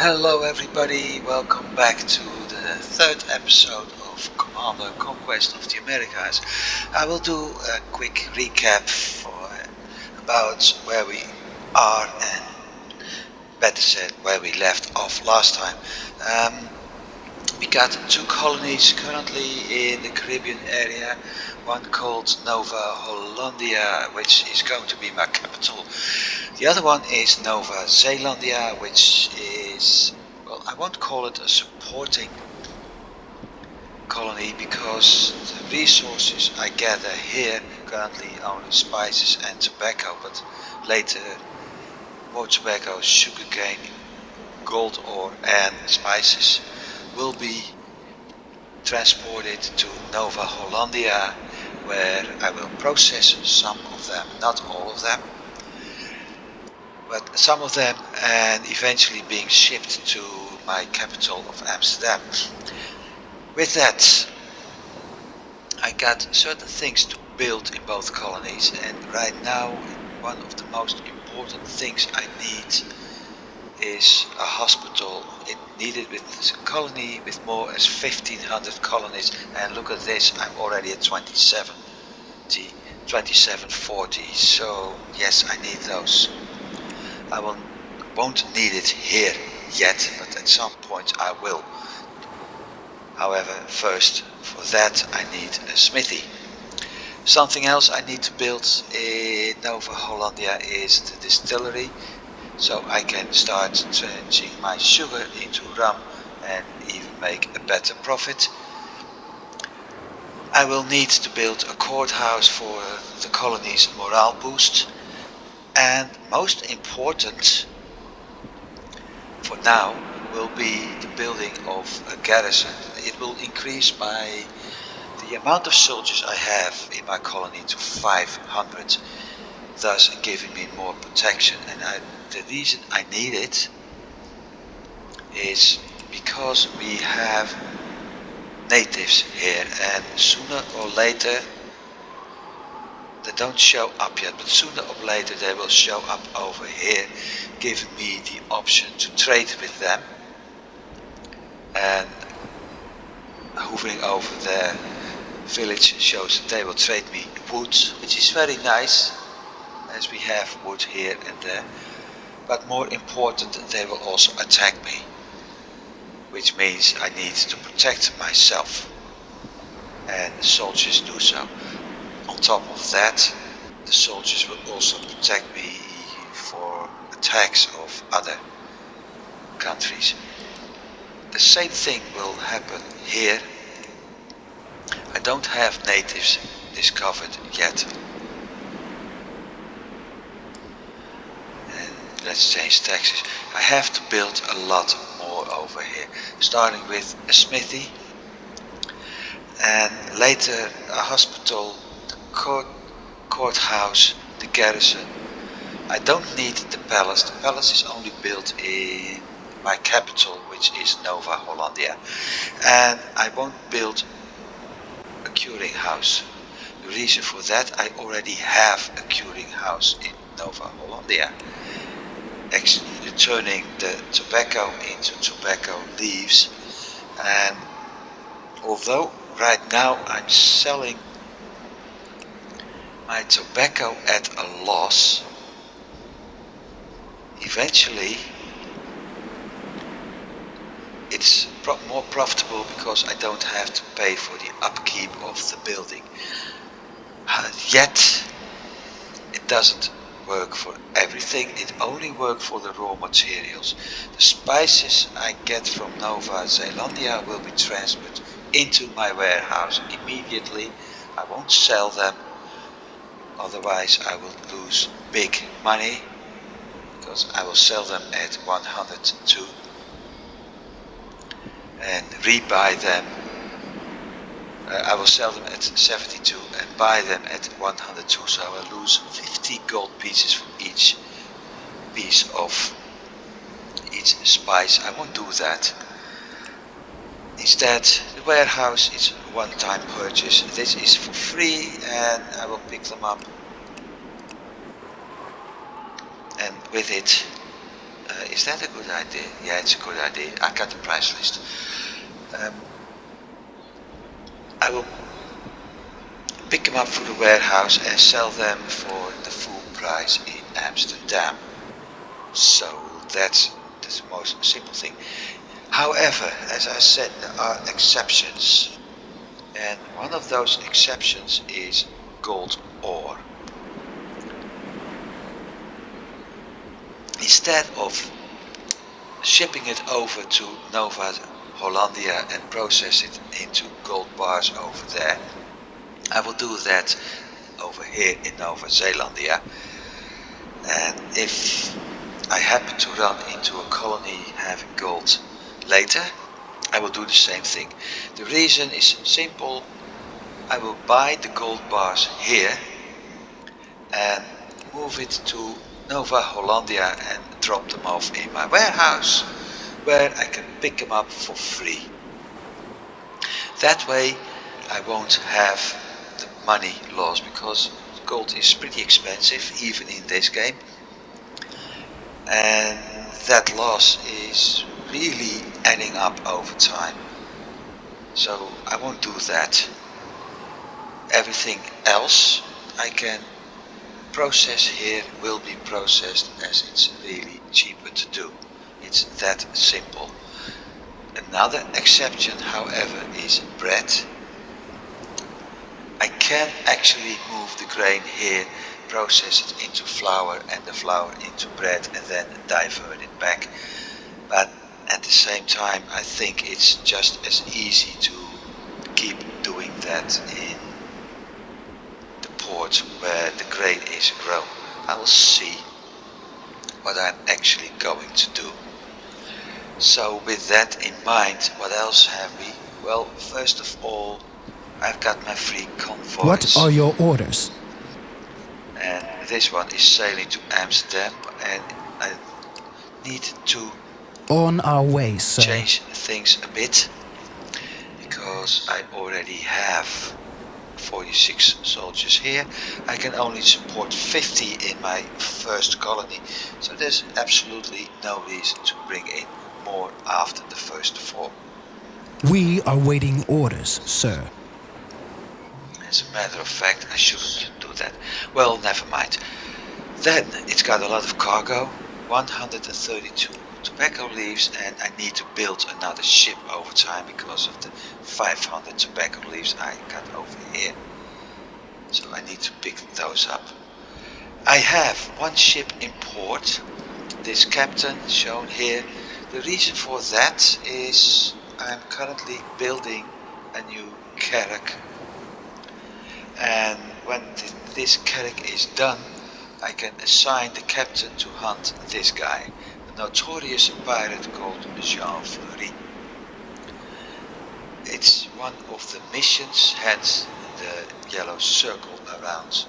Hello everybody, welcome back to the third episode of Conquest of the Americas. I will do a quick recap about where we are and better said where we left off last time. We got two colonies currently in the Caribbean area, one called Nova Hollandia, which is going to be my capital. The other one is Nova Zeelandia, which is, well, I won't call it a supporting colony because the resources I gather here, currently only spices and tobacco, but later more tobacco, sugarcane, gold ore and spices will be transported to Nova Hollandia, where I will process some of them, not all of them, but some of them, and eventually being shipped to my capital of Amsterdam. With that, I got certain things to build in both colonies, and right now one of the most important things I need is a hospital. It needed with a colony with more as 1500 colonies, and look at this, I'm already at 2740, so yes, I need those. I won't need it here yet, but at some point I will. However, first for that I need a smithy. Something else I need to build in Nova Hollandia is the distillery, so I can start changing my sugar into rum and even make a better profit. I will need to build a courthouse for the colony's morale boost, and most important for now will be the building of a garrison. It will increase the amount of soldiers I have in my colony to 500, thus giving me more protection. And the reason I need it is because we have natives here, and sooner or later they don't show up yet, but sooner or later they will show up over here, giving me the option to trade with them and hovering over their village shows that they will trade me wood, which is very nice as we have wood here and there, but more important, they will also attack me, which means I need to protect myself, and the soldiers do so. On top of that, the soldiers will also protect me for attacks of other countries. The same thing will happen here. I don't have natives discovered yet. And let's change taxes. I have to build a lot more over here, starting with a smithy, and later a hospital, the courthouse, the garrison. I don't need the palace. The palace is only built in my capital, which is Nova Hollandia, and I won't build a curing house. The reason for that, I already have a curing house in Nova Hollandia, actually turning the tobacco into tobacco leaves. And although right now I'm selling my tobacco at a loss, eventually it's more profitable because I don't have to pay for the upkeep of the building. Yet it doesn't work for everything, it only works for the raw materials. The spices I get from Nova Zeelandia will be transferred into my warehouse immediately. I won't sell them, otherwise I will lose big money, because I will sell them at 102 and rebuy them. I will sell them at 72 and buy them at 102, so I will lose 50 gold pieces for each piece of each spice. I won't do that. Instead, the warehouse is a one-time purchase. This is for free and I will pick them up, and with it Is that a good idea? Yeah, it's a good idea. I got the price list. I will pick them up for the warehouse and sell them for the full price in Amsterdam. So that's the most simple thing. However, as I said, there are exceptions. And one of those exceptions is gold ore. Instead of shipping it over to Nova Hollandia and process it into gold bars over there, I will do that over here in Nova Zealandia. And if I happen to run into a colony having gold later, I will do the same thing. The reason is simple. I will buy the gold bars here and move it to Nova Hollandia and drop them off in my warehouse, where I can pick them up for free. That way I won't have the money loss, because gold is pretty expensive even in this game, and that loss is really adding up over time. So I won't do that. Everything else I can process here will be processed, as it's really cheaper to do. It's that simple. Another exception, however, is bread. I can actually move the grain here, process it into flour and the flour into bread, and then divert it back. But at the same time, I think it's just as easy to keep doing that in the port where the grain is grown. I will see what I'm actually going to do. So with that in mind, what else have we? Well, first of all, I've got my free convoys. What are your orders? And this one is sailing to Amsterdam, and I need to On our way, sir. change things a bit, because I already have 46 soldiers here. I can only support 50 in my first colony, so there's absolutely no reason to bring in more after the first 4. We are waiting orders, sir. As a matter of fact, I shouldn't do that. Well, never mind. Then it's got a lot of cargo, 132 tobacco leaves, and I need to build another ship over time because of the 500 tobacco leaves I got over here. So I need to pick those up. I have one ship in port, this captain shown here. The reason for that is I'm currently building a new carrack, and when this carrack is done, I can assign the captain to hunt this guy, a notorious pirate called Jean Fleury. It's one of the missions, hence the yellow circle around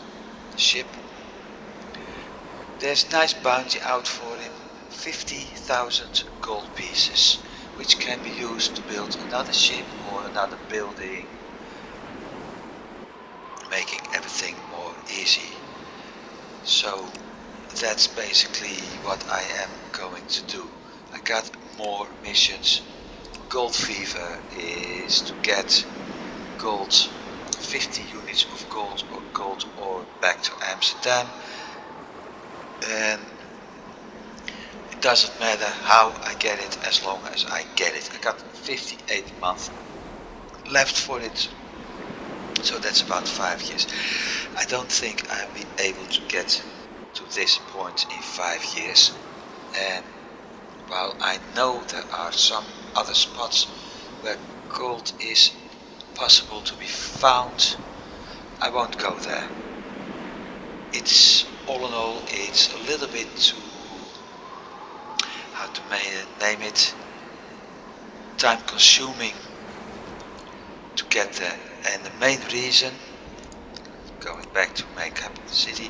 the ship. There's nice bounty out for him, 50,000 gold pieces, which can be used to build another ship or another building, making everything more easy. So that's basically what I am going to do. I got more missions. Gold fever is to get gold, 50 units of gold or gold ore back to Amsterdam, and it doesn't matter how I get it as long as I get it. I got 58 months left for it, so that's about 5 years. I don't think I'll be able to get to this point in 5 years, and while I know there are some other spots where gold is possible to be found, I won't go there. It's all in all, it's a little bit too, how to name it, time consuming to get there. And the main reason, going back to my capital city,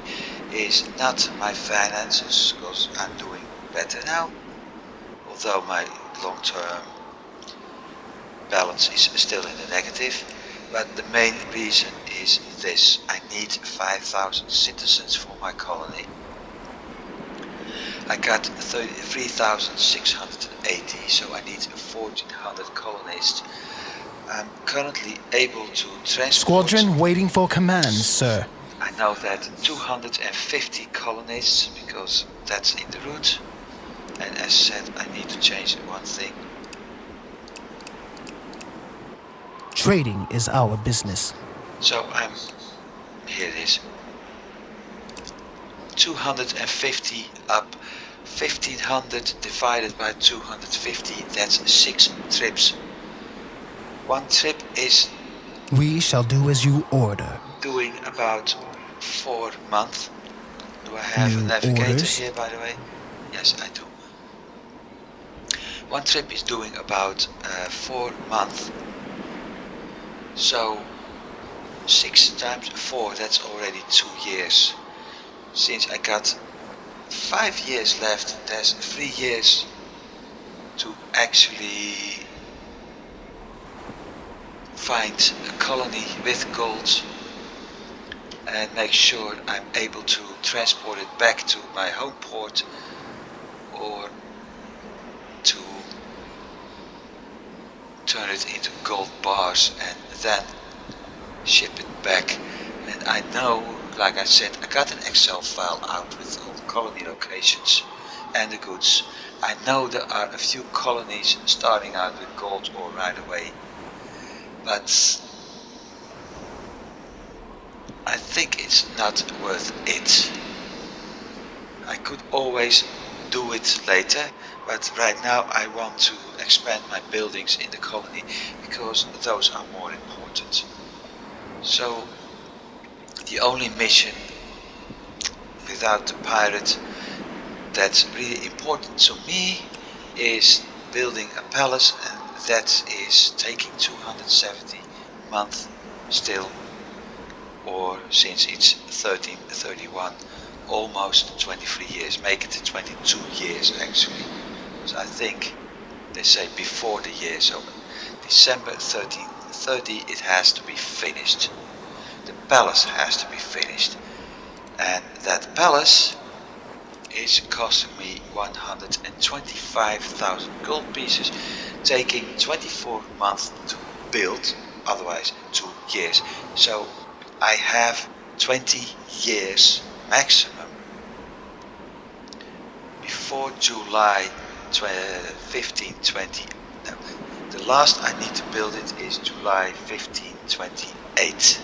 is not my finances, because I'm doing better now, although my long-term balance is still in the negative. But the main reason is this: I need 5,000 citizens for my colony. I got 3,680, so I need 1,400 colonists. I'm currently able to transport. Squadron waiting for command, sir. I know that 250 colonists, because that's in the route. And as said, I need to change one thing. Trading is our business. So here it is. 250 up, 1,500 divided by 250, that's 6 trips. One trip is We shall do as you order. doing about 4 months. Do I have a New navigator orders? here, by the way? Yes, I do. One trip is doing about 4 months. So 6 times 4, that's already 2 years. Since I got 5 years left, there's 3 years to actually find a colony with gold and make sure I'm able to transport it back to my home port or to turn it into gold bars and then ship it back. And I know, like I said, I got an Excel file out with all the colony locations and the goods. I know there are a few colonies starting out with gold ore right away, but I think it's not worth it. I could always do it later, but right now I want to expand my buildings in the colony because those are more important. So the only mission without the pirate that's really important to me is building a palace, and that is taking 270 months still, or since it's 1331, almost 23 years, make it 22 years actually, because I think they say before the year, so December 1330 it has to be finished. The palace has to be finished, and that palace is costing me 125,000 gold pieces, taking 24 months to build, otherwise 2 years. So I have 20 years maximum before July 1520. No, the last I need to build it is July 1528,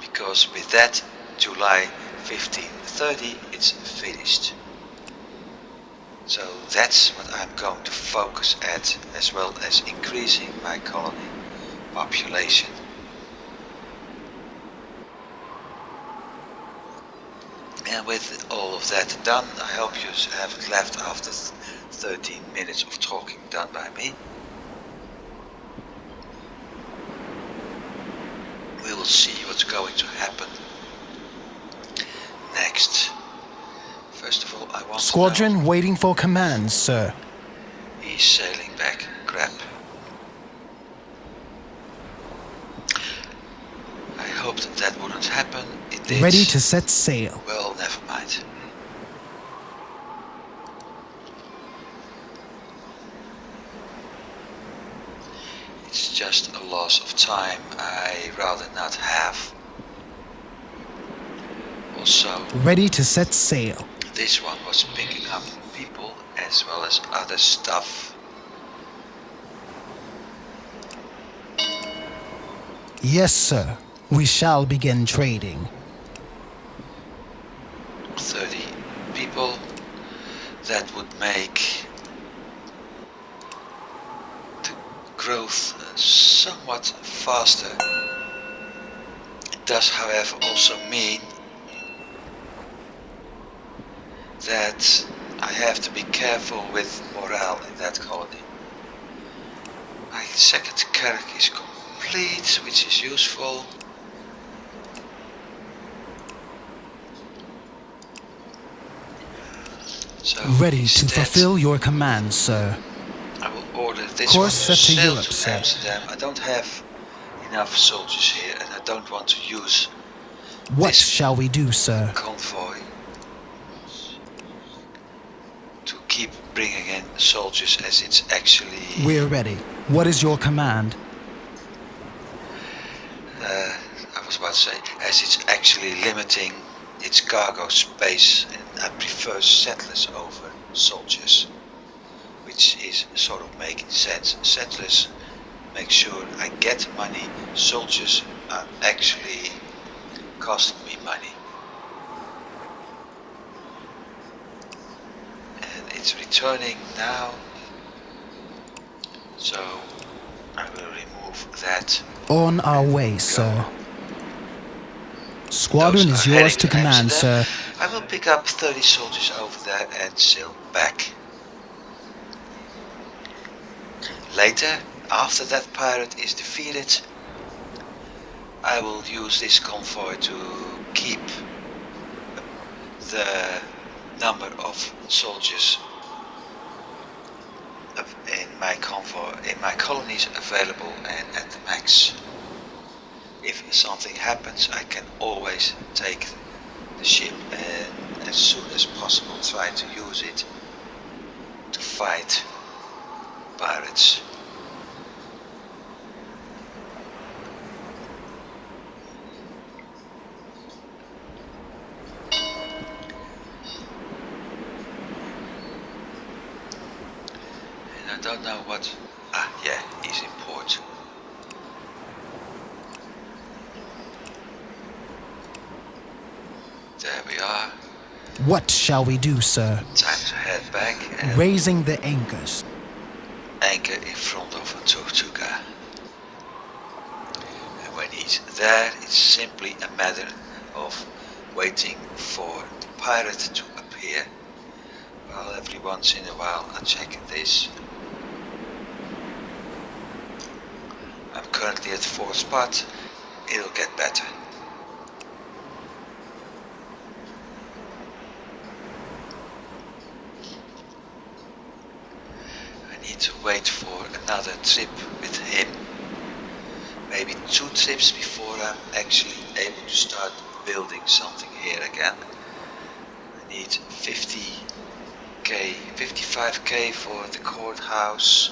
because with that July 1530 it's finished. So that's what I'm going to focus at, as well as increasing my colony population. And with all of that done, I hope you haven't left after 13 minutes of talking done by me. We will see what's going to happen next. First of all, I want Squadron to know. waiting for command, sir. He's sailing back. Crap. I hoped that wouldn't happen. It did. Ready to set sail. Well, never mind. It's just a loss of time I rather not have. Also, Ready to set sail. this one was picking up people as well as other stuff. Yes, sir. We shall begin trading. 30 people. That would make the growth somewhat faster. It does, however, also mean that I have to be careful with morale in that colony. My second carrick is complete, which is useful. So Ready to instead, fulfill your command, sir. I will order this Course one set to sail Europe, to sir. Amsterdam. I don't have enough soldiers here, and I don't want to use What this shall we do, sir? convoy. keep bringing in soldiers as it's actually... We're ready. What is your command? I was about to say, as it's actually limiting its cargo space, and I prefer settlers over soldiers, which is sort of making sense. Settlers make sure I get money, soldiers are actually costing me money. And it's returning now, so I will remove that. On our way, sir. Squadron is yours to command, sir. I will pick up 30 soldiers over there and sail back. Later, after that pirate is defeated, I will use this convoy to keep the number of soldiers in my convoy, in my colonies available and at the max. If something happens, I can always take the ship and as soon as possible try to use it to fight pirates. And I don't know what... yeah, he's in port. There we are. What shall we do, sir? Time to head back and Raising the anchors. anchor in front of a Tortuga. And when he's there, it's simply a matter of waiting for the pirate to appear. Well, every once in a while I check this. I'm currently at 4th spot. It'll get better. To wait for another trip with him, maybe 2 trips before I'm actually able to start building something here again. I need 55k for the courthouse,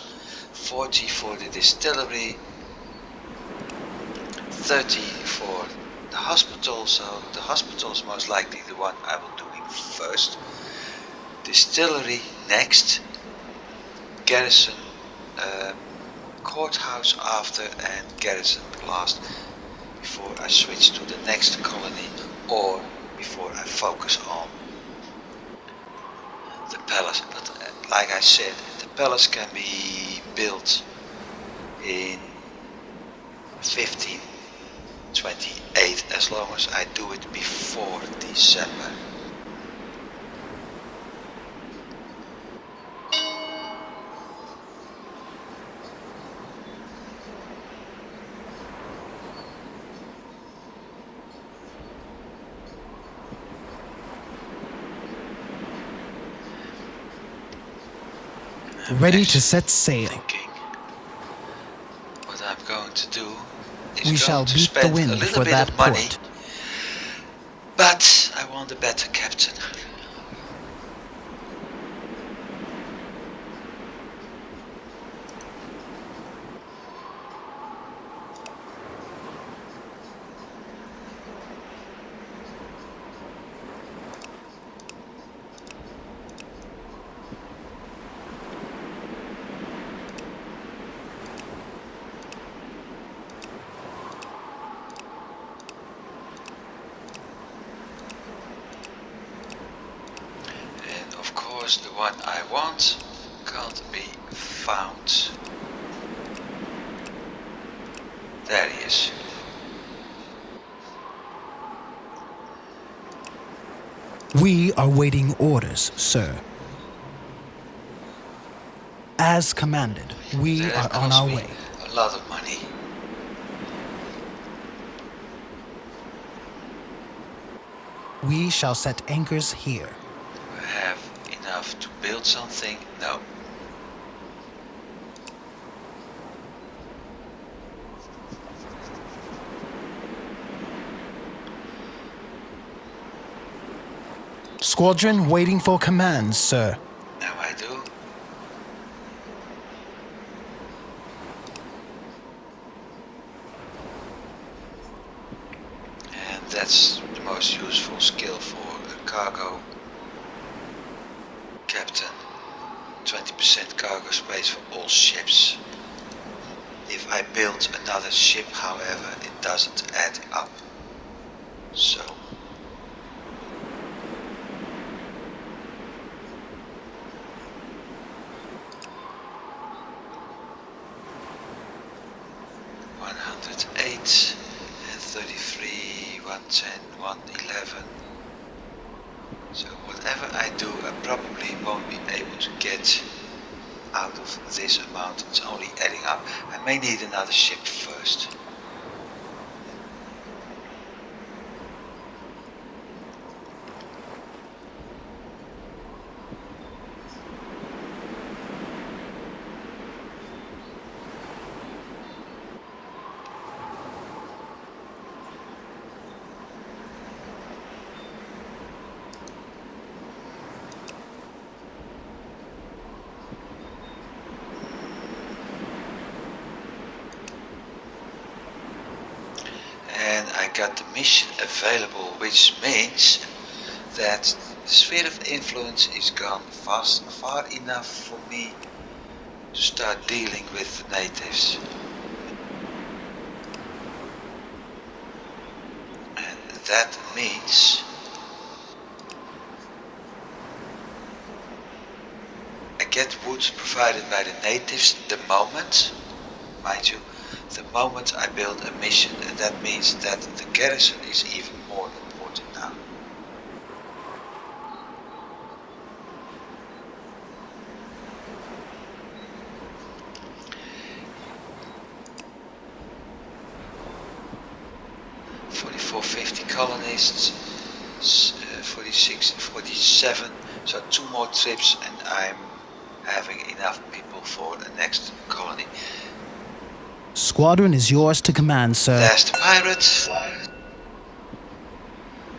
40 for the distillery, 30 for the hospital, so the hospital is most likely the one I will do first, distillery next, garrison, courthouse after, and garrison last, before I switch to the next colony or before I focus on the palace. But like I said, the palace can be built in 1528 as long as I do it before December. Ready to set sail. Thinking what I'm going to do is We shall to beat the spend a wind little for bit that of money, port. but I want a better captain. The one I want can't be found. There he is. We are waiting orders, sir. As commanded, we That are on cost our me way. a lot of money. We shall set anchors here. Do I have enough to build something? No. Squadron waiting for commands, sir. Now I do That's the most useful skill for a cargo captain. 20% cargo space for all ships. If I build another ship, however, it doesn't add up. So (108) and 33, 110, 111. So whatever I do, I probably won't be able to get out of this amount. It's only adding up. I may need another ship first. And I got the mission available, which means that the sphere of influence is gone far enough for me to start dealing with the natives. And that means I get wood provided by the natives the moment, mind you, the moment I build a mission, and that means that the garrison is even more important now. (4450 colonists, 46 and 47, so 2 more trips and I'm having enough people for the next colony. Squadron is yours to command, sir. There's the pirate.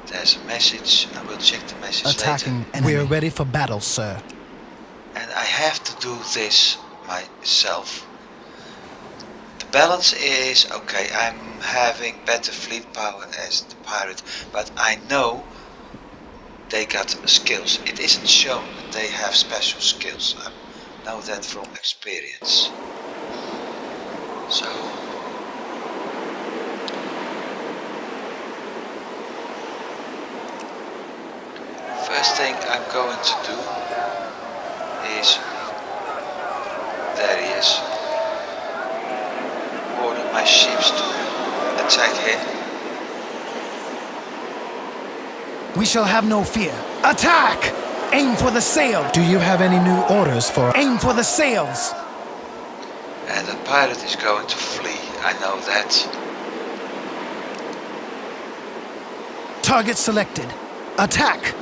There's a message. I will check the message Attacking later. enemy. We are ready for battle, sir. And I have to do this myself. The balance is, okay, I'm having better fleet power as the pirate, but I know they got skills. It isn't shown that they have special skills. I know that from experience. So first thing I'm going to do is, there he is, order my ships to attack him. We shall have no fear. Attack! Aim for the sail. Do you have any new orders for? Aim for the sails. And the pirate is going to flee, I know that. Target selected. Attack!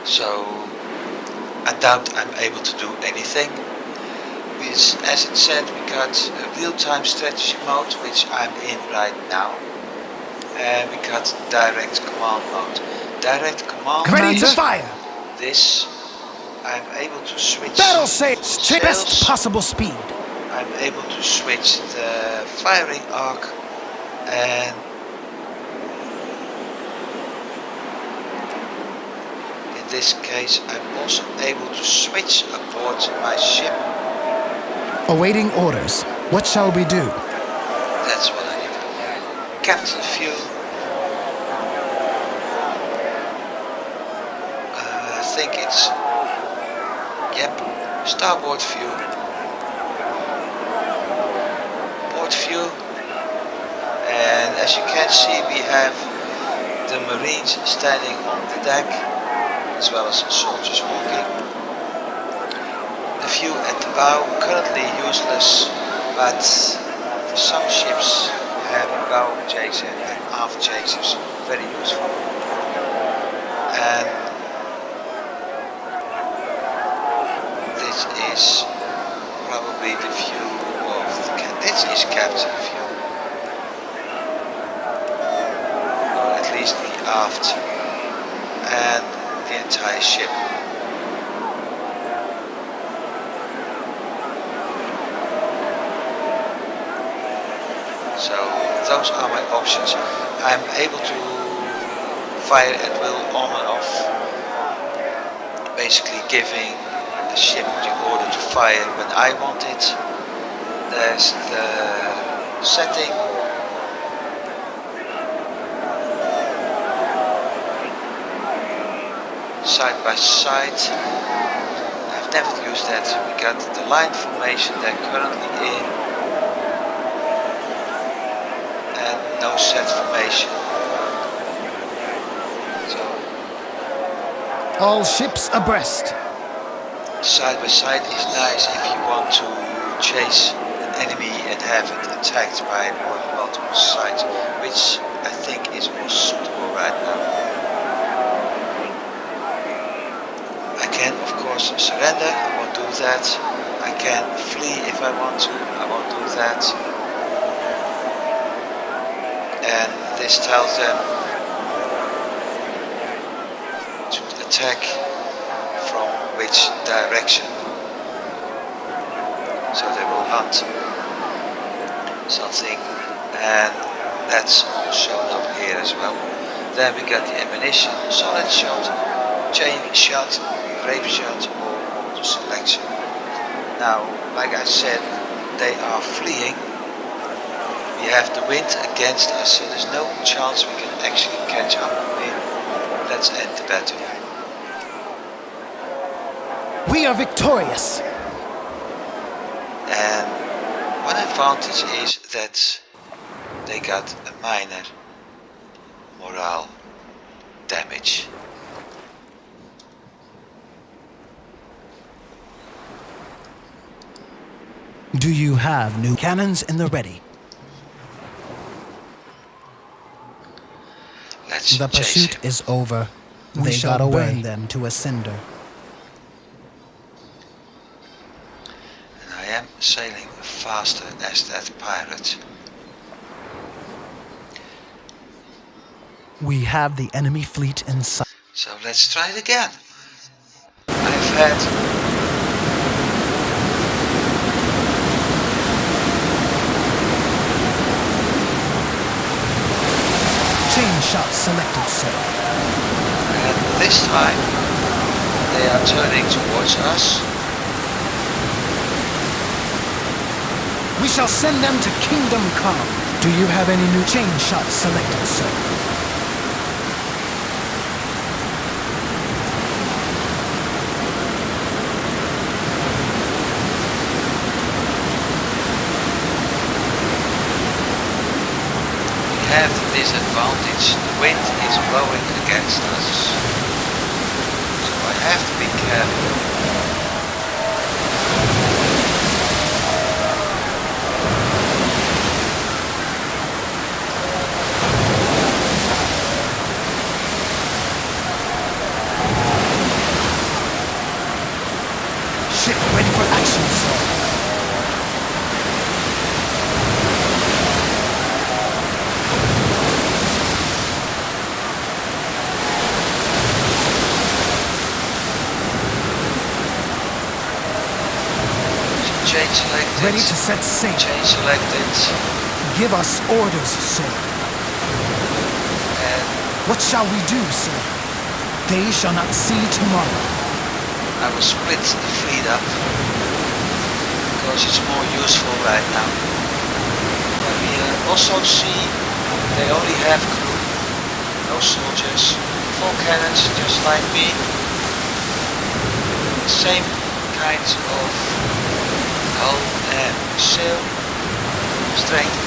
So I doubt I'm able to do anything. As it said, we got a real-time strategy mode, which I'm in right now. And we got direct command mode. Direct command mode. Ready to fire! This, I'm able to switch Battle sails! sails. Best possible speed. I'm able to switch the firing arc, and in this case I'm also able to switch aboard my ship. Awaiting orders. What shall we do? That's what I need. Captain view. I think it's, yep, starboard view. Port view. And as you can see, we have the Marines standing on the deck, as well as soldiers walking. The view at the bow, currently useless, but for some ships having bow chaser and aft chasers, very useful. And this is probably the view of the this is captain view, or at least the aft and the entire ship. So those are my options. I'm able to fire at will on and off, basically giving the ship the order to fire when I want it. There's the setting. Side by side. I've never used that. We got the line formation they're currently in. And no set formation. So All ships abreast. side by side is nice if you want to chase an enemy and have it attacked by more than multiple sides, which I think is more suitable right now. I can of course surrender, I won't do that. I can flee if I want to, I won't do that. And this tells them to attack from which direction. So they will hunt something, and that's shown up here as well. Then we got the ammunition, solid shot, chain shot, grape shot, or auto selection. Now, like I said, they are fleeing. We have the wind against us, so there's no chance we can actually catch up in. Let's end the battle. We are victorious. And one advantage is that they got a minor morale damage. Do you have new cannons in the ready? Let's The chase pursuit him. is over. We They shall got away. burn them to a cinder. And I am sailing faster as that pirate. We have the enemy fleet in sight. So let's try it again. I've had Chain shot selected, sir. and this time they are turning towards us. We shall send them to Kingdom Come. Do you have any new chain shot selected, sir? We have the disadvantage. The wind is blowing against us. So I have to be careful. Ship ready for action, sir. Chain selected. Ready to set sail. Chain selected. Give us orders, sir. And What shall we do, sir? They shall not see tomorrow. I will split the fleet up because it's more useful right now. And we also see they only have crew, no soldiers, 4 cannons just like me. Same kinds of hull and sail strength.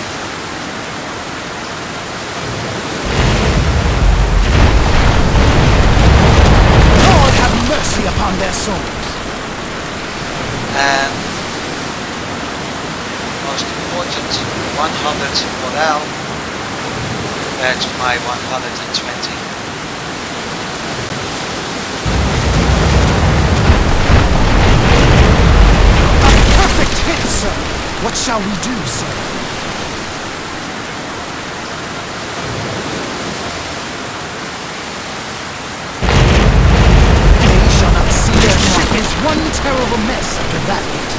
Lord have mercy upon their souls. And most important, 100 morale compared to my 120. Perfect hit, sir. What shall we do, sir? They shall not see their ship is one terrible mess after that hit.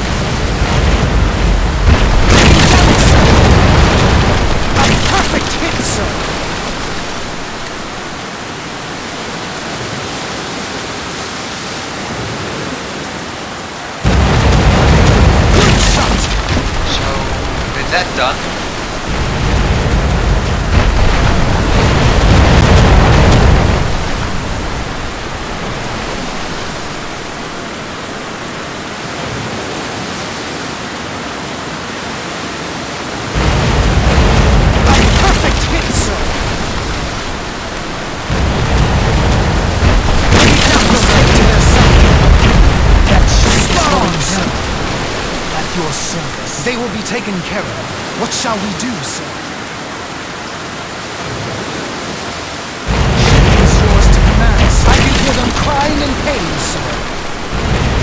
Damn it, sir. taken care of. What shall we do, sir? Ship is yours to command. I can hear them crying in pain, sir.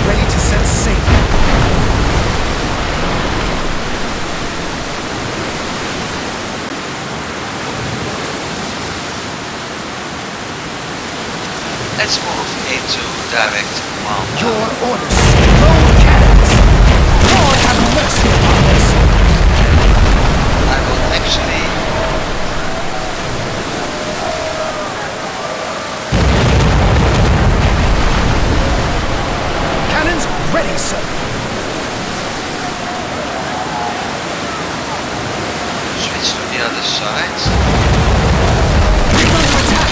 Ready to set sail. Let's move into direct command. Your orders, load cannons! Lord have mercy upon us! I will actually Cannons ready, sir! switch to the other side. We will attack!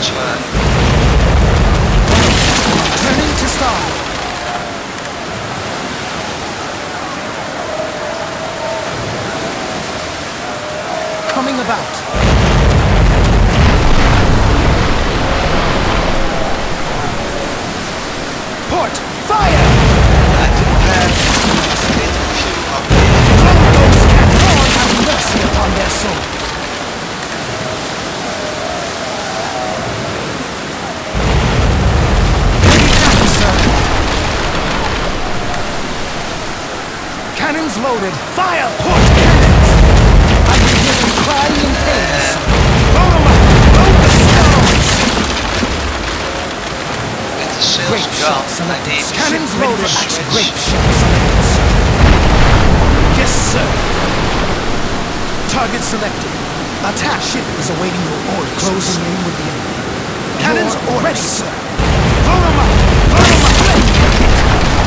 Turn. Turning to star. Coming about. Port, fire! I do have a bit of view up here. Load those cannons! Lord have mercy upon their souls! Cannons loaded. Fire! Port cannons! I can hear them crying in pain. Load them up! Load the stones! With the sails Grape gone, shot I selected. need Cannons to loaded. switch. Grape shot selected, sir. Yes, sir. Target selected. Attack ship is awaiting your orders. Closing in with the enemy. Cannons ready, sir. Load them up! Load them up!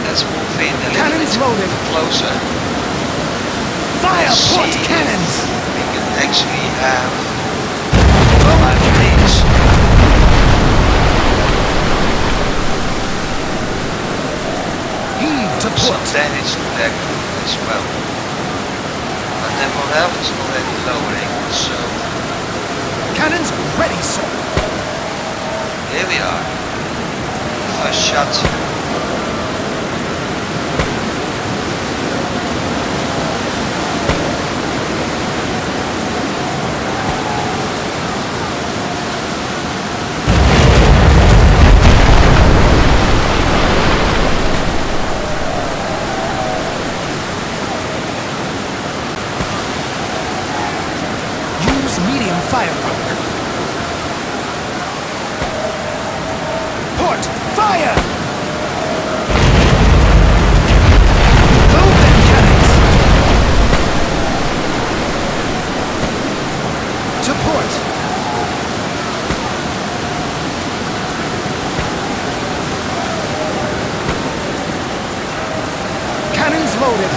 Let's move in a little Cannons bit loaded. closer. Fire! Let's Port see if cannons! we can actually have my marines. Heave to Some port. damage to their crew as well. But their morale is already lowering, so Cannons ready, sir. here we are. First shot. Use medium firepower. Port, fire! Load them cannons! To port. Cannons loaded.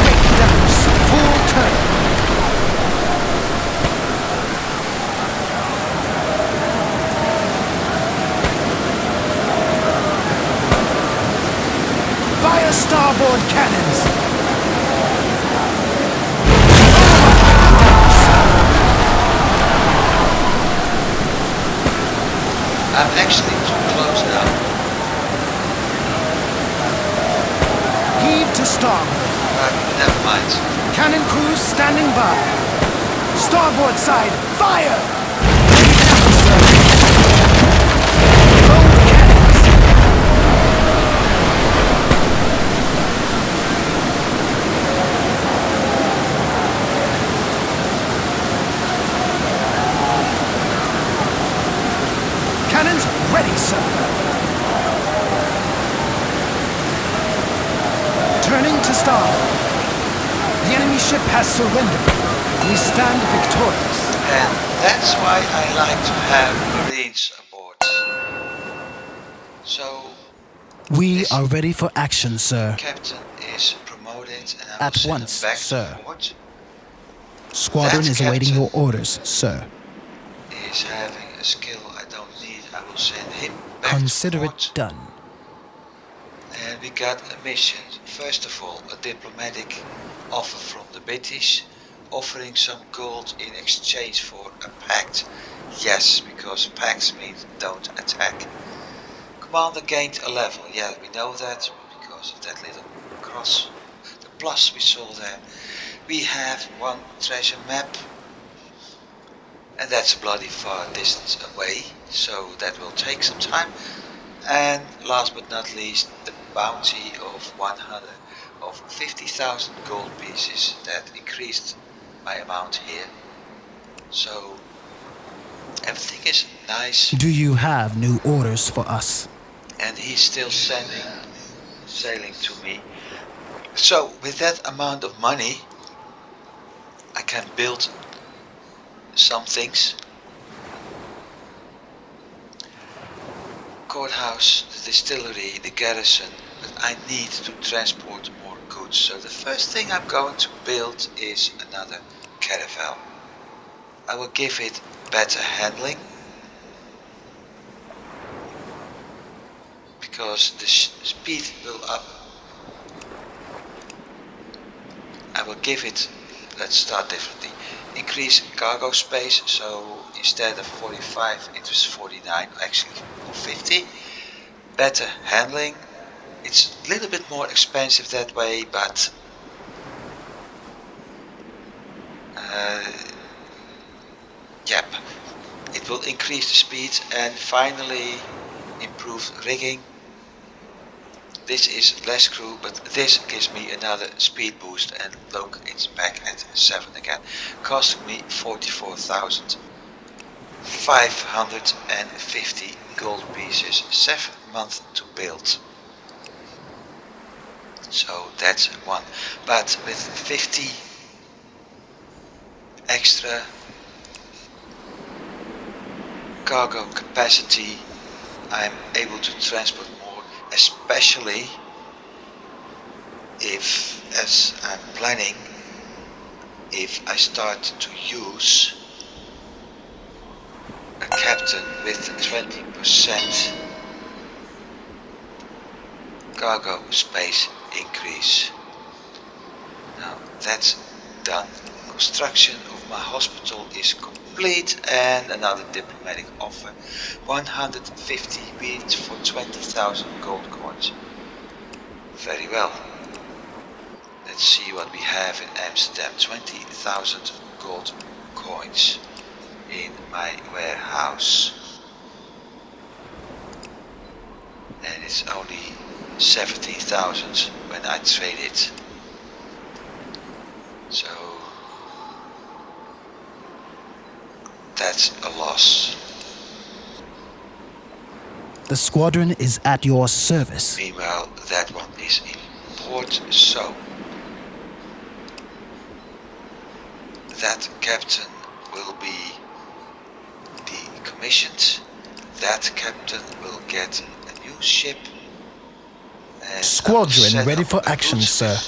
Breakdowns, full turn. Fire starboard cannons. I'm actually too close now. Heave to starboard. Never mind. Cannon crews standing by. Starboard side, fire! Load cannons. Cannons ready, sir. Turning to starboard. The enemy ship has surrendered. We stand victorious. And that's why I like to have marines aboard. So We are ready for action, sir. captain is promoted and I will At send once, him back sir. to port. Squadron That is awaiting captain. your orders, sir. Is having a skill I don't need. I will send him back Consider to it port. done. And we got a mission. First of all, a diplomatic offer from the British, offering some gold in exchange for a pact. Yes, because pacts means don't attack. Commander gained a level. Yeah, we know that because of that little cross. The plus we saw there. We have one treasure map. And that's a bloody far distance away, so that will take some time. And last but not least, the bounty of 50,000 gold pieces that increased my amount here. So everything is nice. Do you have new orders for us? And he's still sailing to me. So with that amount of money, I can build some things. Courthouse, the distillery, the garrison, but I need to transport more goods. So the first thing I'm going to build is another caravel. I will give it better handling because the speed will up. I will give it, let's start differently, increase cargo space, so instead of 45 it was 49, actually 50. Better handling, it's a little bit more expensive that way, but yep, it will increase the speed. And finally improve rigging. This is less crew, but this gives me another speed boost, and look, it's back at 7 again, costing me 44,550 gold pieces, 7 months to build. So that's one, but with 50 extra cargo capacity, I'm able to transport more, especially if, as I'm planning, if I start to use a captain with 20% cargo space increase. Now that's done. Construction of my hospital is complete, and another diplomatic offer. 150 beads for 20,000 gold coins. Very well. Let's see what we have in Amsterdam. 20,000 gold coins in my warehouse. And it's only 17,000 when I trade it. So that's a loss. The squadron is at your service. Meanwhile, that one is in port, so that captain will be decommissioned. That captain will get a new ship. And Squadron ready for action, sir.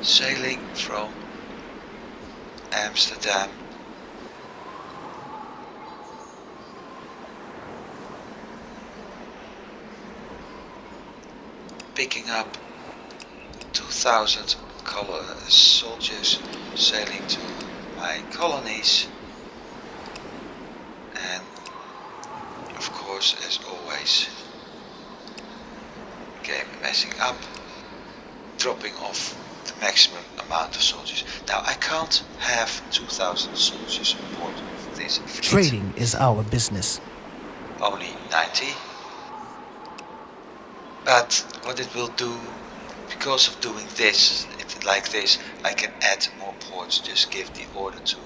Sailing from Amsterdam. Picking up 2,000 soldiers, sailing to my colonies, and of course, as always, game messing up, dropping off the maximum amount of soldiers. Now I can't have 2,000 soldiers on board of this fleet. Trading is our business. Only 90. But what it will do, because of doing this, like this, I can add more ports. Just give the order to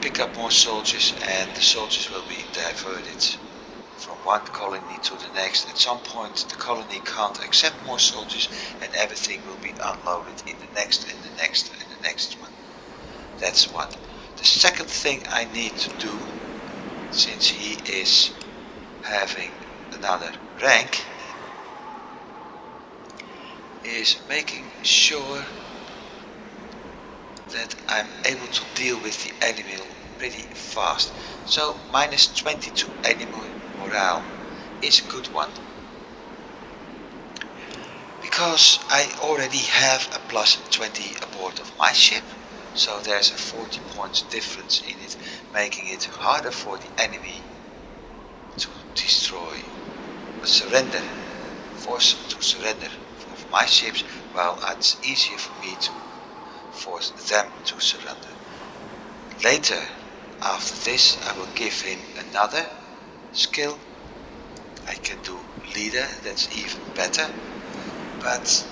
pick up more soldiers, and the soldiers will be diverted from one colony to the next. At some point the colony can't accept more soldiers, and everything will be unloaded in the next and the next and the next one. That's one. The second thing I need to do, since he is having another rank, is making sure that I'm able to deal with the enemy pretty fast. So minus 22 enemy morale. is a good one, because I already have a plus 20 aboard of my ship, so there's a 40 points difference in it, making it harder for the enemy to destroy, surrender, force to surrender of my ships, while it's easier for me to force them to surrender. Later, after this, I will give him another skill. I can do leader, that's even better, but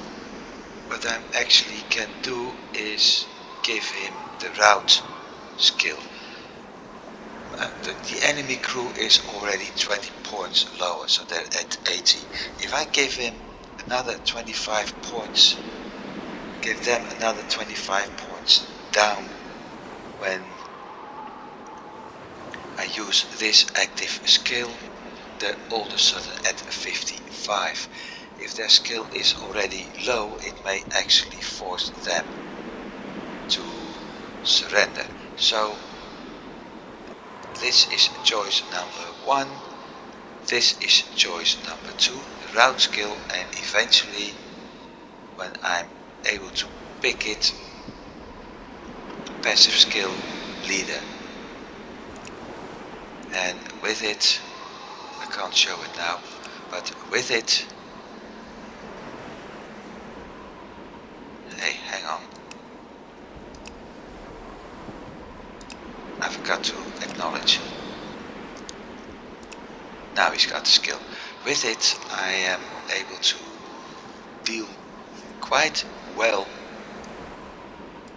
what I actually can do is give him the route skill. The enemy crew is already 20 points lower, so they're at 80. If I give him another 25 points, give them another 25 points down when I use this active skill, they're all of a sudden at 55. If their skill is already low, it may actually force them to surrender. So this is choice number 1, this is choice number 2, the route skill, and eventually when I'm able to pick it, passive skill, leader. And with it, I can't show it now, but with it, hey, hang on, I forgot to acknowledge. Now he's got the skill. With it, I am able to deal quite well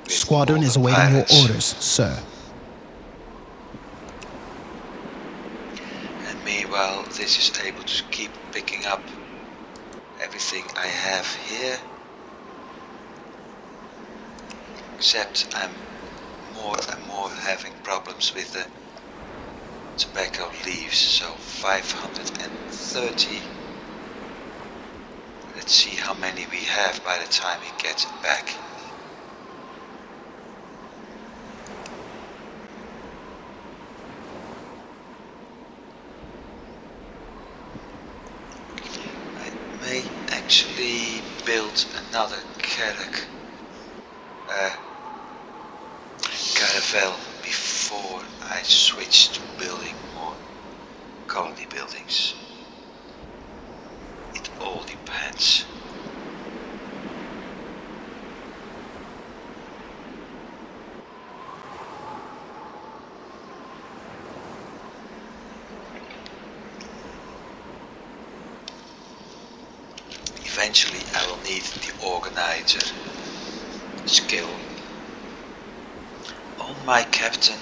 with Squadron all is the awaiting pirates. your orders, sir. And meanwhile, this is able to keep picking up everything I have here, except I'm more and more having problems with the tobacco leaves. So 530. Let's see how many we have by the time we get back. I may actually build another caravel before I switch to building more colony buildings. It all depends. Eventually I will need the organizer skill on my captain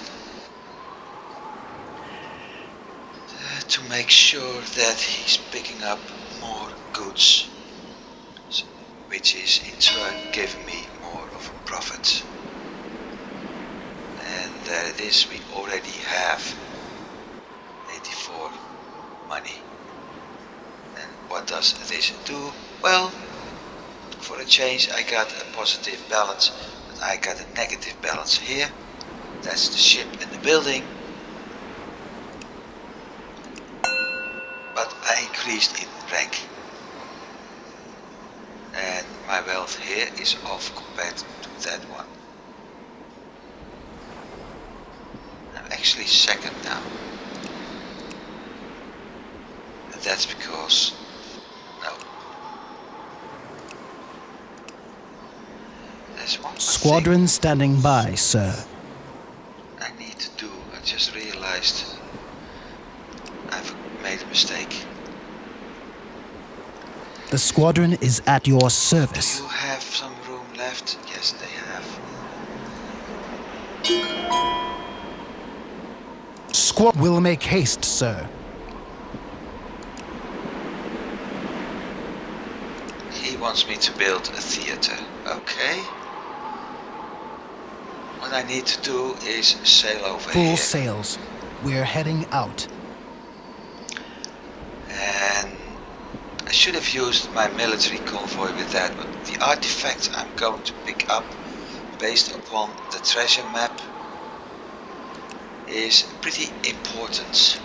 to make sure that he's picking up more goods, which is in turn giving me more of a profit. And there it is, we already have 84 money. And what does this do? Well, for a change I got a positive balance, but I got a negative balance here. That's the ship and the building. But I increased in rank. And my wealth here is off compared to that one. I'm actually second now. And that's because, no. There's one more Squadron thing standing by, sir. I need to do. I just realized I've made a mistake. The squadron is at your Do service. you have some room left? Yes, they have. Squad will make haste, sir. He wants me to build a theater. Okay. What I need to do is sail over Full here. sails. We're heading out. And I should have used my military convoy with that, but the artifact I'm going to pick up based upon the treasure map is pretty important.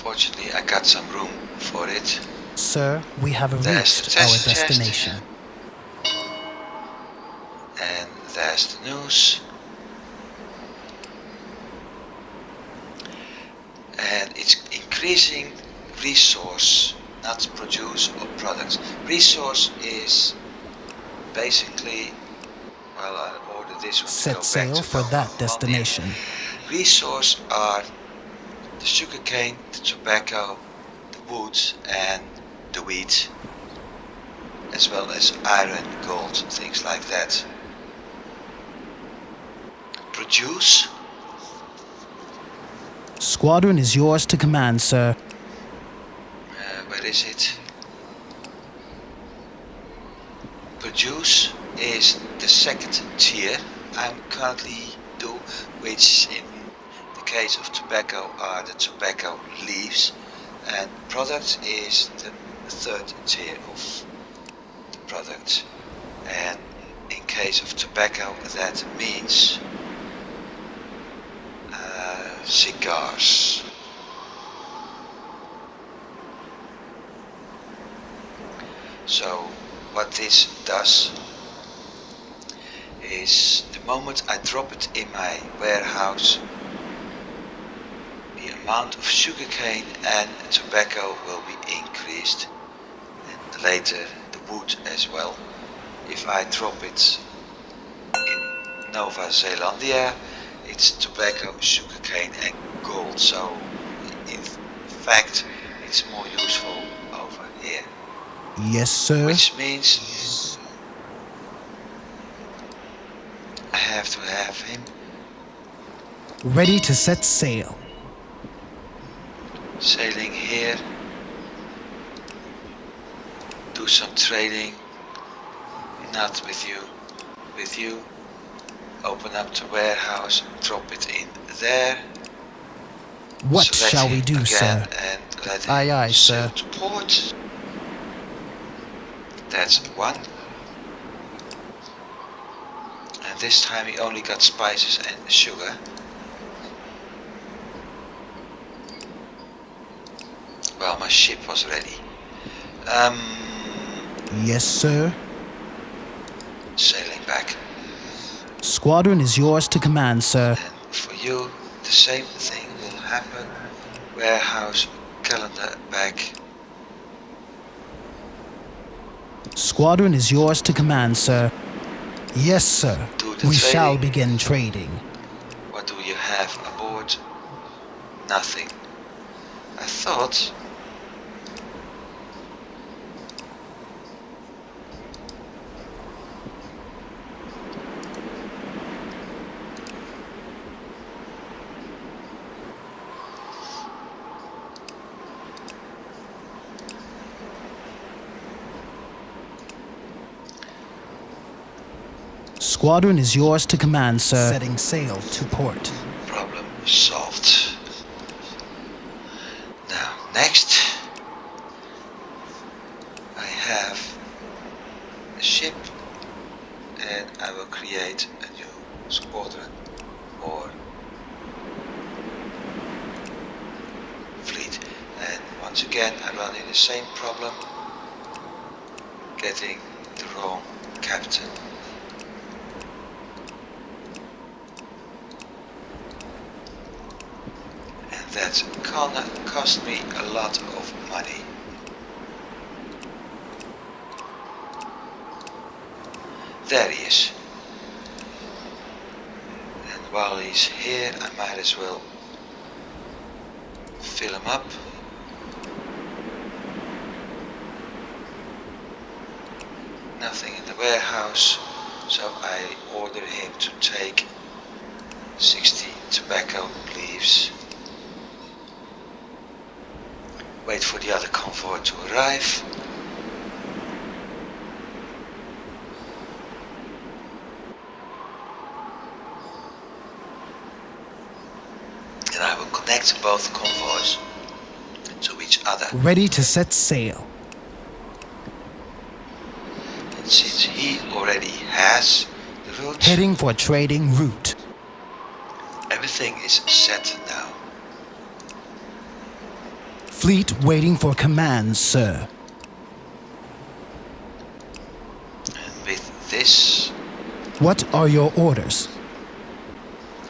Fortunately, I got some room for it. Sir, we have There's the reached test our chest. destination. And there's the news. And it's increasing resource, not produce or products. Resource is basically, well, I ordered this one to Set go back sail to for that Conquest. destination. Resource are the sugarcane, the tobacco, the woods and the wheat, as well as iron, gold, things like that. Produce. Squadron is yours to command, sir. Where is it? Produce is the second tier I'm currently do, which in the case of tobacco are the tobacco leaves, and product is the third tier of the product. And in case of tobacco, that means cigars. So what this does is the moment I drop it in my warehouse, the amount of sugarcane and tobacco will be increased, and later the wood as well. If I drop it in Nova Zealandia, it's tobacco, sugarcane and gold, so in fact it's more useful over here. Yes, sir. Which means I have to have him Ready to set sail. sailing here, do some trading, not with you, open up the warehouse, drop it in there. What Select shall we him do, again sir? and let Aye, him aye, sail sir. to port. That's one. And this time he only got spices and sugar. Well, my ship was ready. Yes, sir. Sailing back. Squadron is yours to command, sir. And for you, the same thing will happen. Warehouse, calendar back. Squadron is yours to command, sir. Yes, sir. Do the We shall trading. begin trading. What do you have aboard? Nothing. I thought Squadron is yours to command, sir. Setting sail to port. problem solved. Now, next, I have a ship and I will create a new squadron or fleet. And once again, I run into the same problem, getting the wrong captain. That gonna cost me a lot of money. There he is. And while he's here, I might as well fill him up. Nothing in the warehouse, so I order him to take 60 tobacco leaves. Wait for the other convoy to arrive. And I will connect both convoys to each other. Ready to set sail. And since he already has the route, Heading for trading route. everything is set now. Fleet waiting for command, sir. And with this, What are your orders?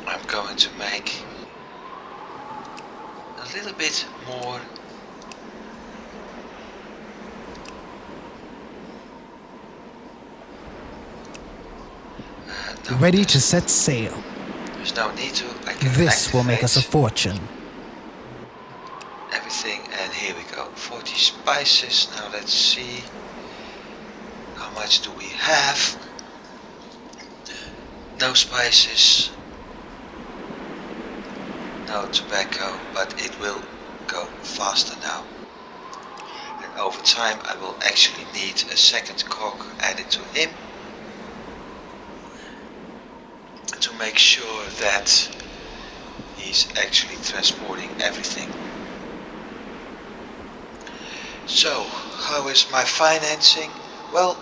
I'm going to make a little bit more no, Ready to set sail. there's no need to. I can This will make us a activate fortune. everything, and here we go. 40 spices. Now let's see how much do we have. No spices, no tobacco, but it will go faster now. And over time I will actually need a second cook added to him to make sure that he's actually transporting everything. So, how is my financing? Well,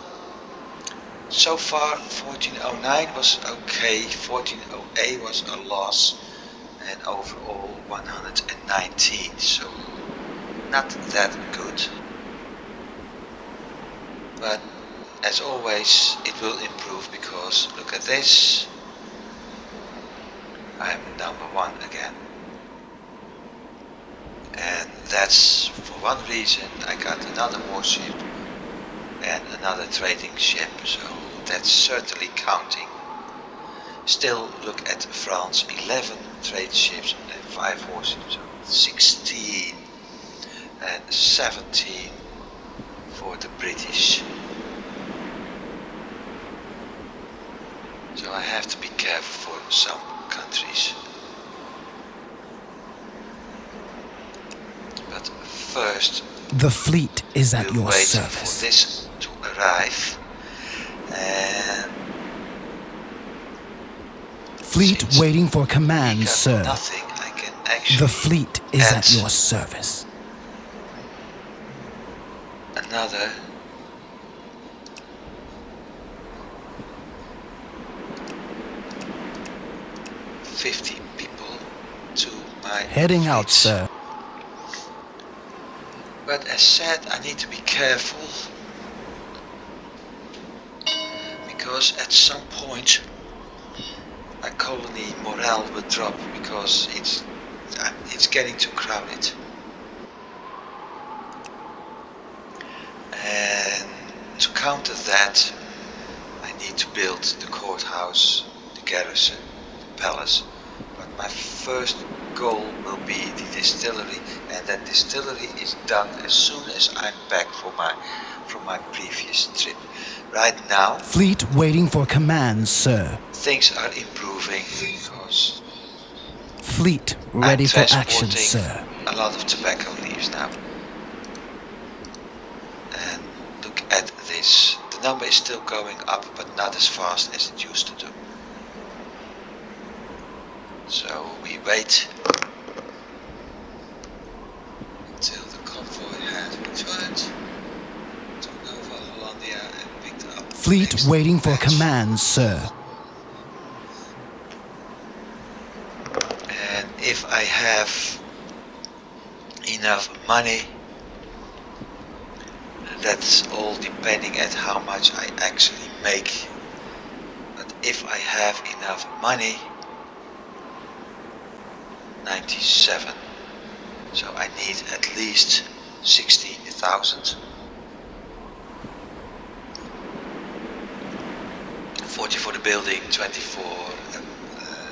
so far 1409 was okay, 1408 was a loss, and overall 119, so not that good. But as always it will improve, because look at this, I'm number one again. And that's for one reason. I got another warship and another trading ship, so that's certainly counting. Still, look at France, 11 trade ships and 5 warships, so 16 and 17 for the British. So I have to be careful for some countries. But first, The fleet is at we'll your wait service. for this to arrive. And Fleet since waiting for we command, got sir. nothing, I can actually The fleet is add at your service. another 50 people to my Heading out, fleets. sir. But as said, I need to be careful, because at some point my colony morale will drop, because it's getting too crowded. And to counter that, I need to build the courthouse, the garrison, the palace. But my first goal will be the distillery, and that distillery is done as soon as I'm back from my previous trip. Right now, Fleet waiting for command, sir. things are improving, because Fleet ready I'm for action, transporting sir. a lot of tobacco leaves now. And look at this. The number is still going up, but not as fast as it used to do. So we wait until the convoy has returned to Nova Hollandia and picked up the Fleet next waiting for batch. command, sir. And if I have enough money, that's all depending at how much I actually make. But if I have enough money, 97. So I need at least 16,000. 40 for the building, 20 for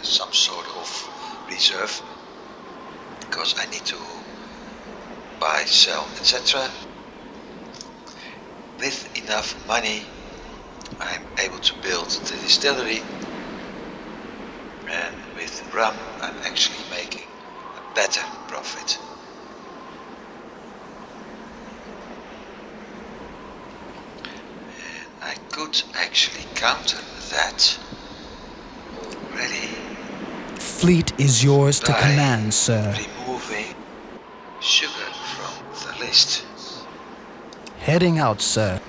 some sort of reserve, because I need to buy, sell, etc. With enough money, I'm able to build the distillery, and with rum I'm actually making a better profit. And I could actually counter that already Fleet is yours to by command, sir. removing sugar from the list. Heading out, sir.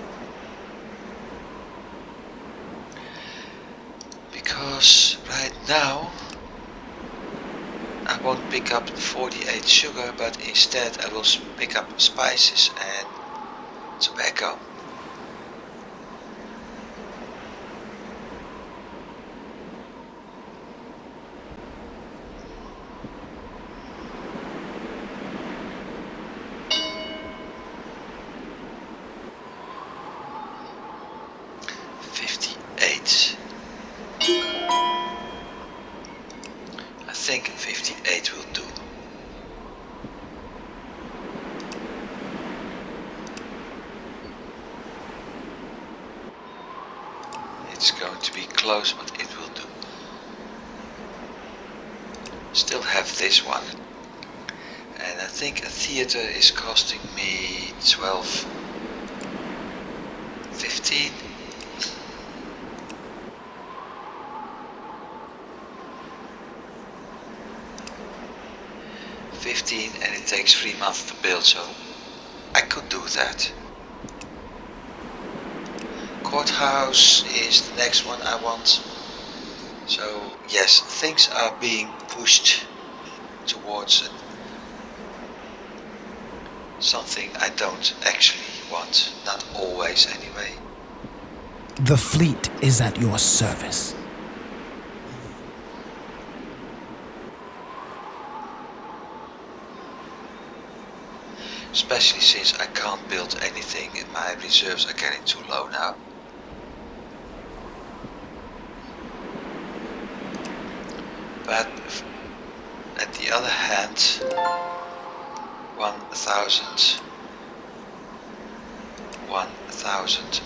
Because right now I'm won't pick up 48 sugar, but instead I will pick up spices and tobacco. I think 58 will do. It's going to be close, but it will do. Still have this one. And I think a theater is costing me 12, 15. 15, and it takes 3 months to build, so I could do that. Courthouse is the next one I want. So yes, things are being pushed towards something I don't actually want, not always anyway. The fleet is at your service. Especially since I can't build anything and my reserves are getting too low now. But at the other hand, 1,000, 1,000,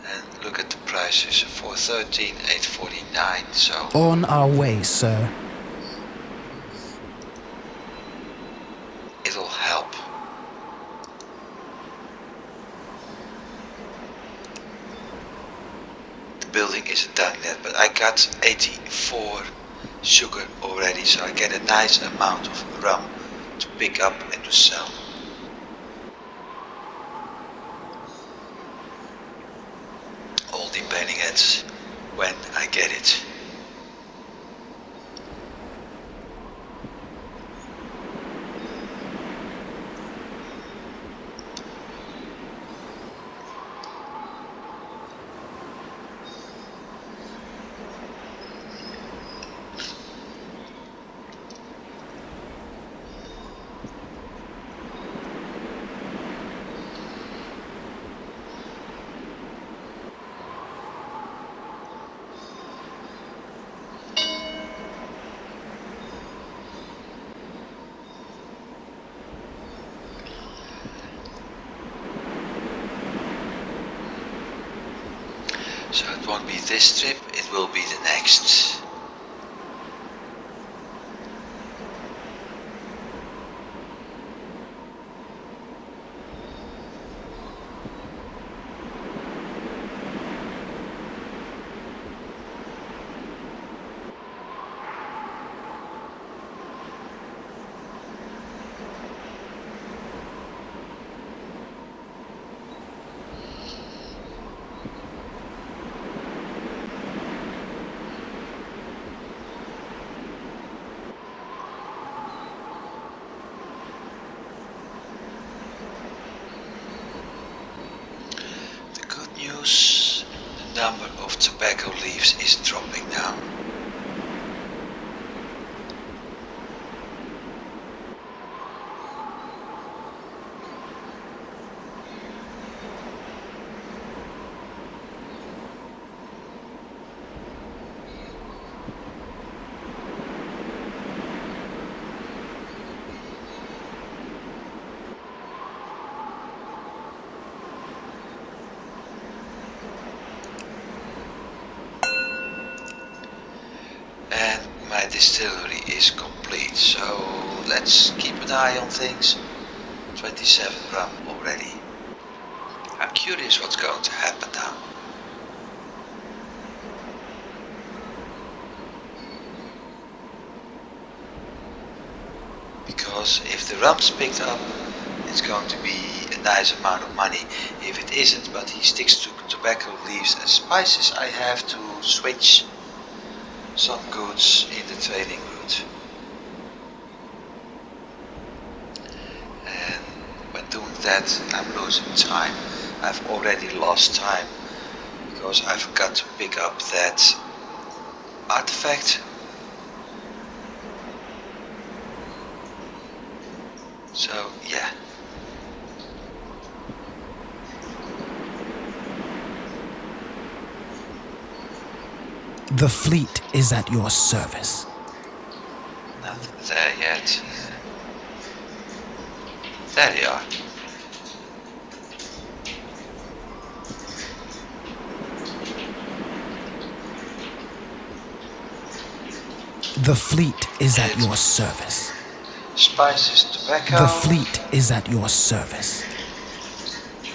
and look at the prices, 413, 849, so On our way, sir. it'll help. The building isn't done yet, but I got 84 sugar already, so I get a nice amount of rum to pick up and to sell. All depending at when I get it. So it won't be this trip, it will be the next. The number of tobacco leaves is dropping now. And my distillery is complete, so let's keep an eye on things. 27 rum already. I'm curious what's going to happen now. Because if the rum's picked up, it's going to be a nice amount of money. If it isn't, but he sticks to tobacco leaves and spices, I have to switch some goods in the trading route. out. And when doing that, I'm losing time. I've already lost time because I forgot to pick up that artifact. So yeah. The fleet is at your service. Not there yet. There you are. The fleet is at your service. Spices, tobacco. The fleet is at your service.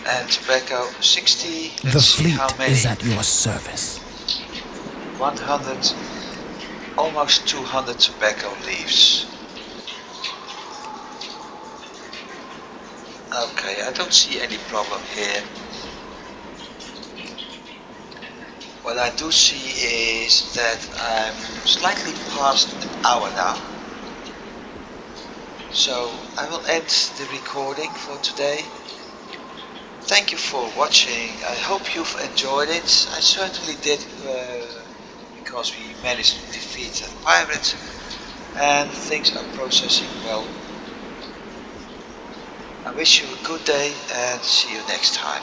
And tobacco 60. Let's The see fleet how many. is at your service. 100, almost 200 tobacco leaves. Okay, I don't see any problem here. What I do see is that I'm slightly past an hour now. So I will end the recording for today. Thank you for watching. I hope you've enjoyed it. I certainly did, because we managed to defeat that pirate and things are processing well. I wish you a good day and see you next time.